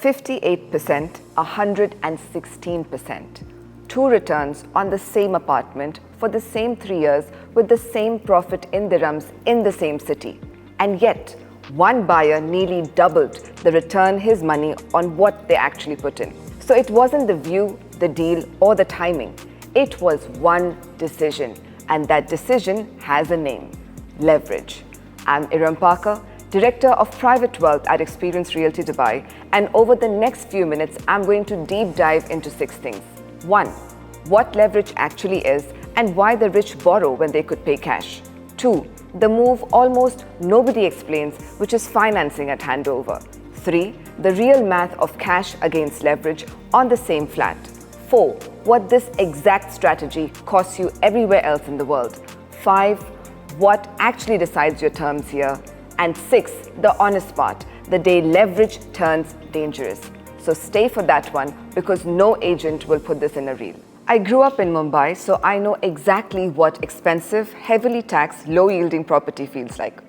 58%, 116%. Two returns on the same apartment for the same 3 years with the same profit in dirhams in the same city. And yet, one buyer nearly doubled the return his money on what they actually put in. So it wasn't the view, the deal, or the timing. It was one decision, and that decision has a name: leverage. I'm Iram Parker, Director of Private Wealth at Xperience Realty Dubai, and over the next few minutes, I'm going to deep dive into 6 things. 1. What leverage actually is and why the rich borrow when they could pay cash. 2. The move almost nobody explains, which is financing at handover. 3. The real math of cash against leverage on the same flat. 4. What this exact strategy costs you everywhere else in the world. 5. What actually decides your terms here. And 6. The honest part, the day leverage turns dangerous. So stay for that one, because no agent will put this in a reel. I grew up in Mumbai, so I know exactly what expensive, heavily taxed, low-yielding property feels like.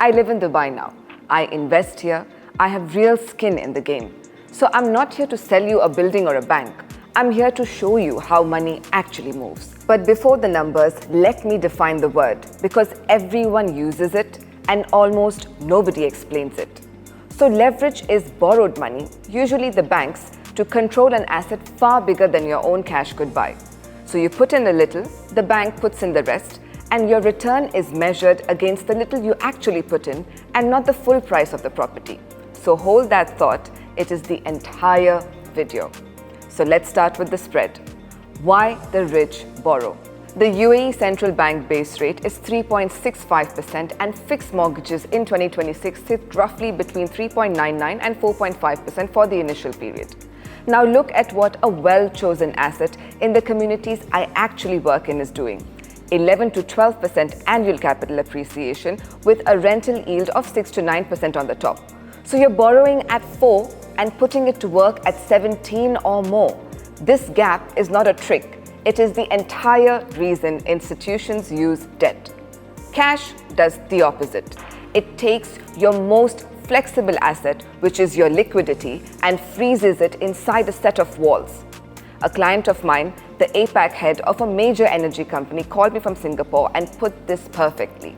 I live in Dubai now. I invest here. I have real skin in the game. So I'm not here to sell you a building or a bank. I'm here to show you how money actually moves. But before the numbers, let me define the word, because everyone uses it and almost nobody explains it. So leverage is borrowed money, usually the banks, to control an asset far bigger than your own cash could buy. So you put in a little, the bank puts in the rest, and your return is measured against the little you actually put in and not the full price of the property. So hold that thought, it is the entire video. So let's start with the spread. Why the rich borrow? The UAE Central Bank base rate is 3.65%, and fixed mortgages in 2026 sit roughly between 3.99 and 4.5% for the initial period. Now look at what a well-chosen asset in the communities I actually work in is doing. 11 to 12% annual capital appreciation with a rental yield of 6 to 9% on the top. So you're borrowing at 4 and putting it to work at 17 or more. This gap is not a trick. It is the entire reason institutions use debt. Cash does the opposite. It takes your most flexible asset, which is your liquidity, and freezes it inside a set of walls. A client of mine, the APAC head of a major energy company, called me from Singapore and put this perfectly.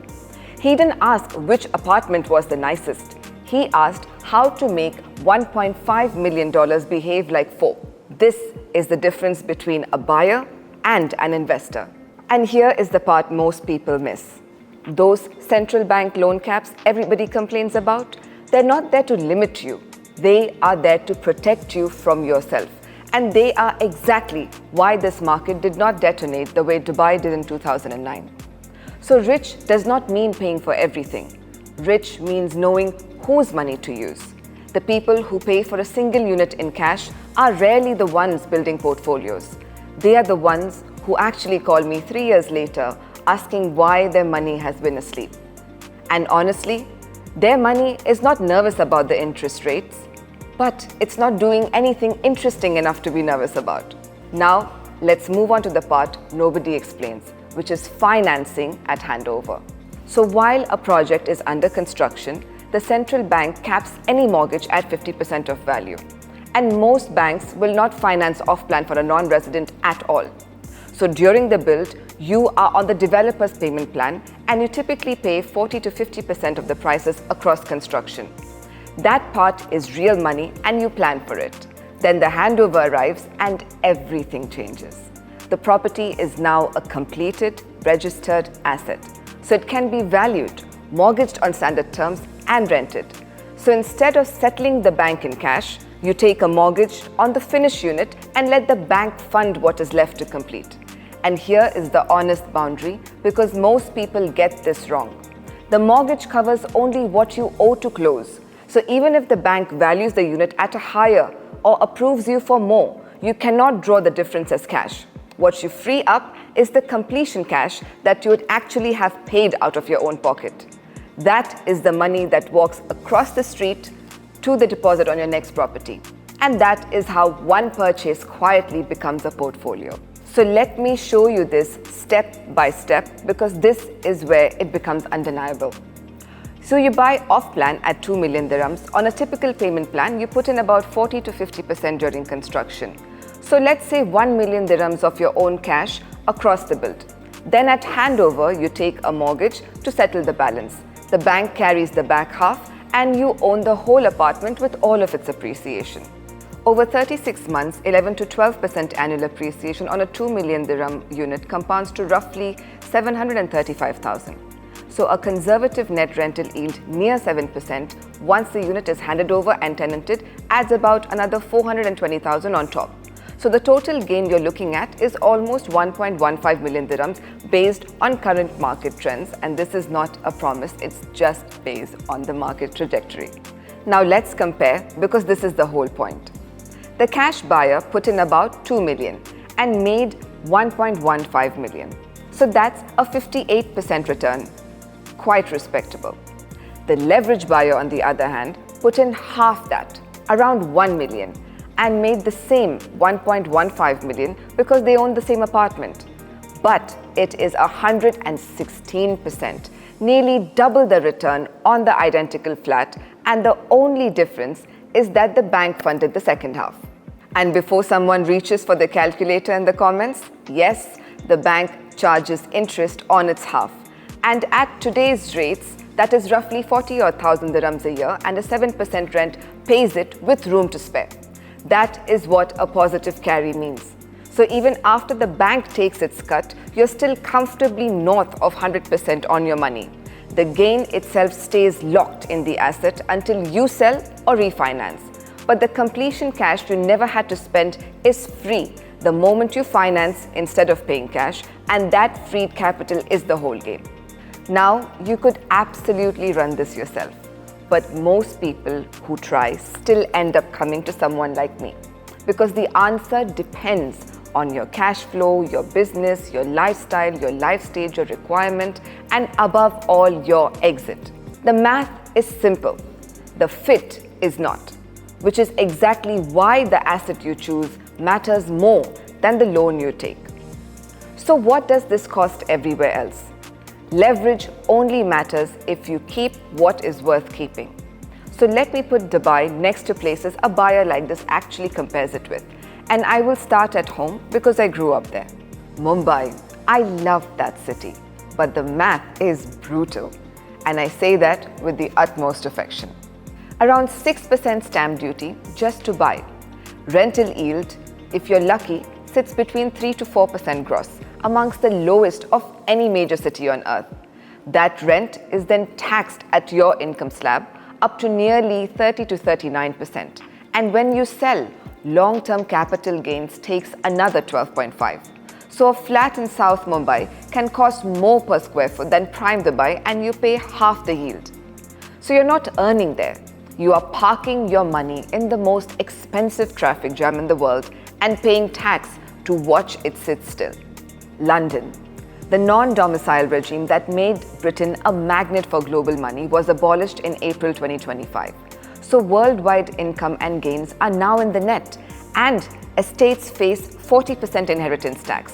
He didn't ask which apartment was the nicest. He asked how to make $1.5 million behave like 4. This is the difference between a buyer and an investor. And here is the part most people miss. Those central bank loan caps everybody complains about, they're not there to limit you. They are there to protect you from yourself. And they are exactly why this market did not detonate the way Dubai did in 2009. So rich does not mean paying for everything. Rich means knowing whose money to use. The people who pay for a single unit in cash are rarely the ones building portfolios. They are the ones who actually call me 3 years later asking why their money has been asleep. And honestly, their money is not nervous about the interest rates, but it's not doing anything interesting enough to be nervous about. Now, let's move on to the part nobody explains, which is financing at handover. So while a project is under construction, the central bank caps any mortgage at 50% of value. And most banks will not finance off-plan for a non-resident at all. So during the build, you are on the developer's payment plan, and you typically pay 40 to 50% of the prices across construction. That part is real money and you plan for it. Then the handover arrives and everything changes. The property is now a completed, registered asset. So it can be valued, mortgaged on standard terms, and rented. So instead of settling the bank in cash, you take a mortgage on the finished unit and let the bank fund what is left to complete. And here is the honest boundary, because most people get this wrong. The mortgage covers only what you owe to close. So even if the bank values the unit at a higher or approves you for more, you cannot draw the difference as cash. What you free up is the completion cash that you would actually have paid out of your own pocket. That is the money that walks across the street to the deposit on your next property. And that is how one purchase quietly becomes a portfolio. So let me show you this step by step, because this is where it becomes undeniable. So you buy off plan at 2 million dirhams. On a typical payment plan, you put in about 40 to 50% during construction. So let's say 1 million dirhams of your own cash across the build. Then at handover, you take a mortgage to settle the balance. The bank carries the back half and you own the whole apartment with all of its appreciation. Over 36 months, 11 to 12% annual appreciation on a 2 million dirham unit compounds to roughly 735,000. So a conservative net rental yield near 7% once the unit is handed over and tenanted adds about another 420,000 on top. So the total gain you're looking at is almost 1.15 million dirhams based on current market trends, and this is not a promise, it's just based on the market trajectory. Now let's compare, because this is the whole point. The cash buyer put in about 2 million and made 1.15 million. So that's a 58% return. Quite respectable. The leverage buyer, on the other hand, put in half that, around 1 million, and made the same 1.15 million because they own the same apartment. But it is 116%, nearly double the return on the identical flat, and the only difference is that the bank funded the second half. And before someone reaches for the calculator in the comments, yes, the bank charges interest on its half. And at today's rates, that is roughly 40,000 dirhams a year, and a 7% rent pays it with room to spare. That is what a positive carry means. So even after the bank takes its cut, you're still comfortably north of 100% on your money. The gain itself stays locked in the asset until you sell or refinance. But the completion cash you never had to spend is free the moment you finance instead of paying cash, and that freed capital is the whole game. Now, you could absolutely run this yourself, but most people who try still end up coming to someone like me, because the answer depends on your cash flow, your business, your lifestyle, your life stage, your requirement, and above all, your exit. The math is simple. The fit is not, which is exactly why the asset you choose matters more than the loan you take. So what does this cost everywhere else? Leverage only matters if you keep what is worth keeping. So let me put Dubai next to places a buyer like this actually compares it with. And I will start at home because I grew up there. Mumbai, I love that city, but the math is brutal. And I say that with the utmost affection. Around 6% stamp duty just to buy. Rental yield, if you're lucky, sits between 3 to 4% gross, amongst the lowest of any major city on earth. That rent is then taxed at your income slab up to nearly 30 to 39%. And when you sell, long-term capital gains takes another 12.5. So a flat in South Mumbai can cost more per square foot than prime Dubai, and you pay half the yield. So you're not earning there. You are parking your money in the most expensive traffic jam in the world and paying tax to watch it sit still. London. The non-domicile regime that made Britain a magnet for global money was abolished in April 2025. So worldwide income and gains are now in the net, and estates face 40% inheritance tax.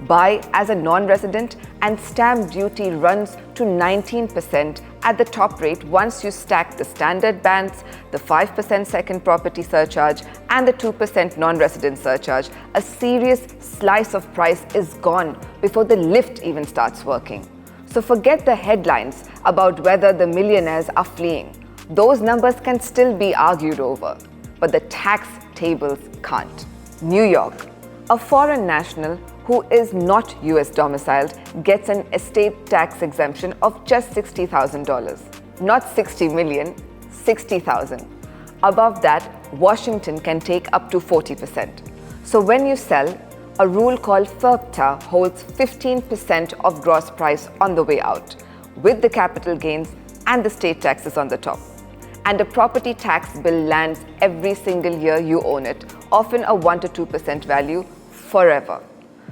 Buy as a non-resident and stamp duty runs to 19% at the top rate once you stack the standard bands, the 5% second property surcharge, and the 2% non-resident surcharge. A serious slice of price is gone before the lift even starts working. So forget the headlines about whether the millionaires are fleeing. Those numbers can still be argued over, but the tax tables can't. New York. A foreign national who is not US domiciled gets an estate tax exemption of just $60,000. Not 60 million, 60,000. Above that, Washington can take up to 40%. So when you sell, a rule called FIRPTA holds 15% of gross price on the way out, with the capital gains and the state taxes on the top. And a property tax bill lands every single year you own it, often a 1 to 2% value forever.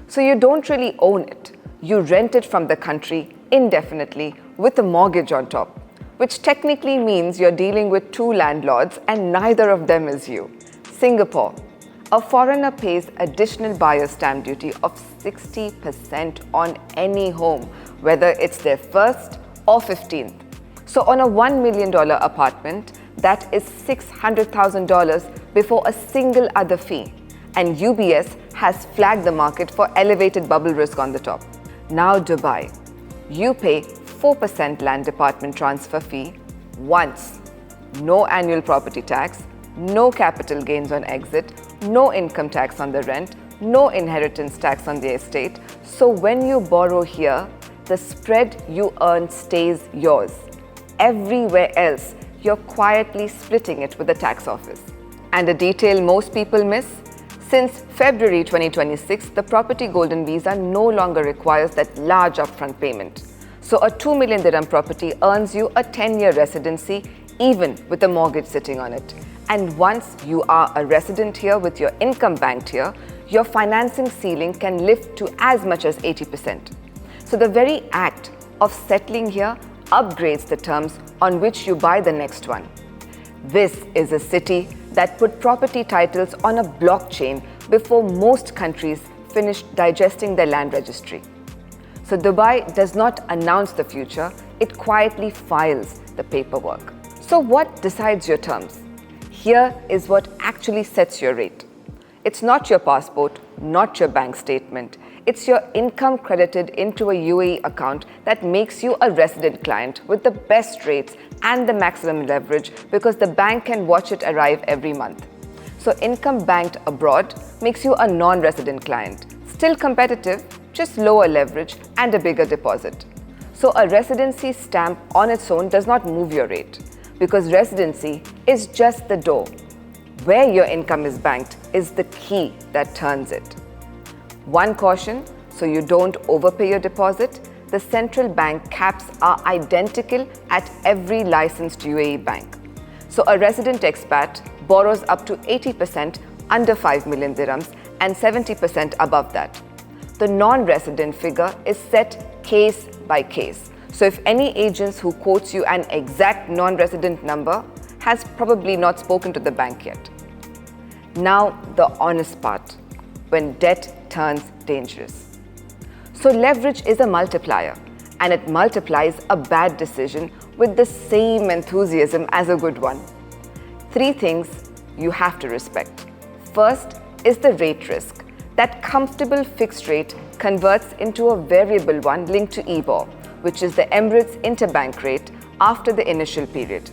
So you don't really own it. You rent it from the country indefinitely with a mortgage on top, which technically means you're dealing with two landlords and neither of them is you. Singapore. A foreigner pays additional buyer stamp duty of 60% on any home, whether it's their first or 15th. So on a $1 million apartment, that is $600,000 before a single other fee. And UBS has flagged the market for elevated bubble risk on the top. Now Dubai. You pay 4% land department transfer fee once. No annual property tax, no capital gains on exit, no income tax on the rent, no inheritance tax on the estate. So when you borrow here, the spread you earn stays yours. Everywhere else, you're quietly splitting it with the tax office. And a detail most people miss? Since February 2026, the Property Golden Visa no longer requires that large upfront payment. So a 2 million dirham property earns you a 10-year residency, even with a mortgage sitting on it. And once you are a resident here with your income banked here, your financing ceiling can lift to as much as 80%. So the very act of settling here upgrades the terms on which you buy the next one. This is a city that put property titles on a blockchain before most countries finished digesting their land registry. So Dubai does not announce the future, it quietly files the paperwork. So what decides your terms? Here is what actually sets your rate. It's not your passport, not your bank statement. It's your income credited into a UAE account that makes you a resident client with the best rates and the maximum leverage because the bank can watch it arrive every month. So income banked abroad makes you a non-resident client. Still competitive, just lower leverage and a bigger deposit. So a residency stamp on its own does not move your rate because residency is just the door. Where your income is banked is the key that turns it. One caution, so you don't overpay your deposit, the central bank caps are identical at every licensed UAE bank. So a resident expat borrows up to 80% under 5 million dirhams and 70% above that. The non-resident figure is set case by case. So if any agents who quotes you an exact non-resident number has probably not spoken to the bank yet. Now the honest part, when debt turns dangerous. So leverage is a multiplier, and it multiplies a bad decision with the same enthusiasm as a good one. 3 things you have to respect. First is the rate risk. That comfortable fixed rate converts into a variable one linked to EBOR, which is the Emirates interbank rate after the initial period.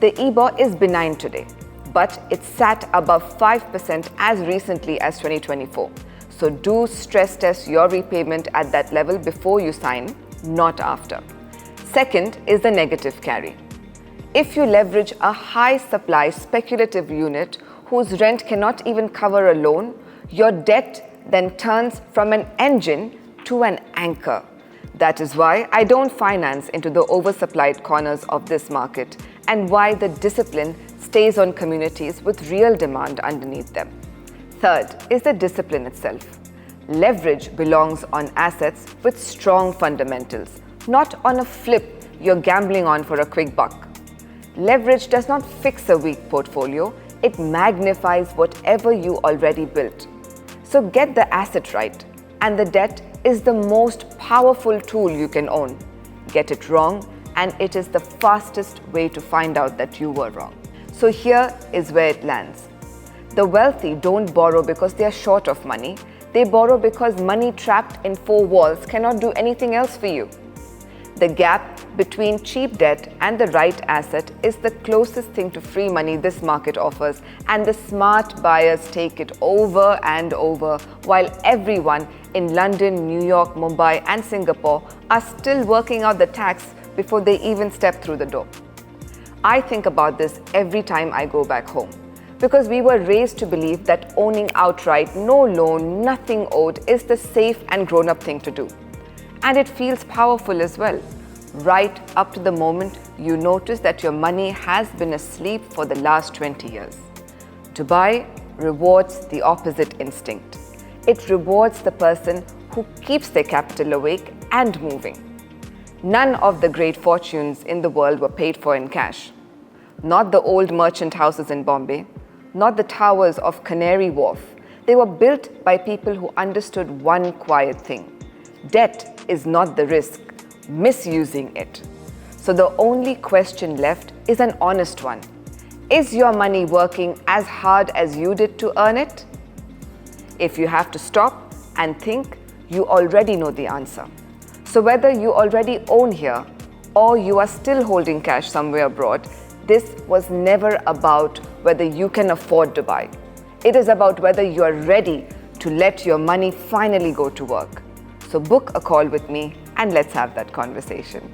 The EBOR is benign today, but it sat above 5% as recently as 2024. So do stress test your repayment at that level before you sign, not after. Second is the negative carry. If you leverage a high supply speculative unit whose rent cannot even cover a loan, your debt then turns from an engine to an anchor. That is why I don't finance into the oversupplied corners of this market and why the discipline stays on communities with real demand underneath them. Third is the discipline itself. Leverage belongs on assets with strong fundamentals, not on a flip you're gambling on for a quick buck. Leverage does not fix a weak portfolio, it magnifies whatever you already built. So get the asset right, and the debt is the most powerful tool you can own. Get it wrong, and it is the fastest way to find out that you were wrong. So here is where it lands. The wealthy don't borrow because they are short of money. They borrow because money trapped in 4 walls cannot do anything else for you. The gap between cheap debt and the right asset is the closest thing to free money this market offers, and the smart buyers take it over and over, while everyone in London, New York, Mumbai and Singapore are still working out the tax before they even step through the door. I think about this every time I go back home, because we were raised to believe that owning outright, no loan, nothing owed, is the safe and grown-up thing to do. And it feels powerful as well, right up to the moment you notice that your money has been asleep for the last 20 years. Dubai rewards the opposite instinct. It rewards the person who keeps their capital awake and moving. None of the great fortunes in the world were paid for in cash. Not the old merchant houses in Bombay, not the towers of Canary Wharf. They were built by people who understood one quiet thing. Debt is not the risk, misusing it. So So the only question left is an honest one. Is your money working as hard as you did to earn it? If you have to stop and think, you already know the answer. So whether you already own here or you are still holding cash somewhere abroad, this was never about whether you can afford Dubai. It is about whether you are ready to let your money finally go to work. So book a call with me and let's have that conversation.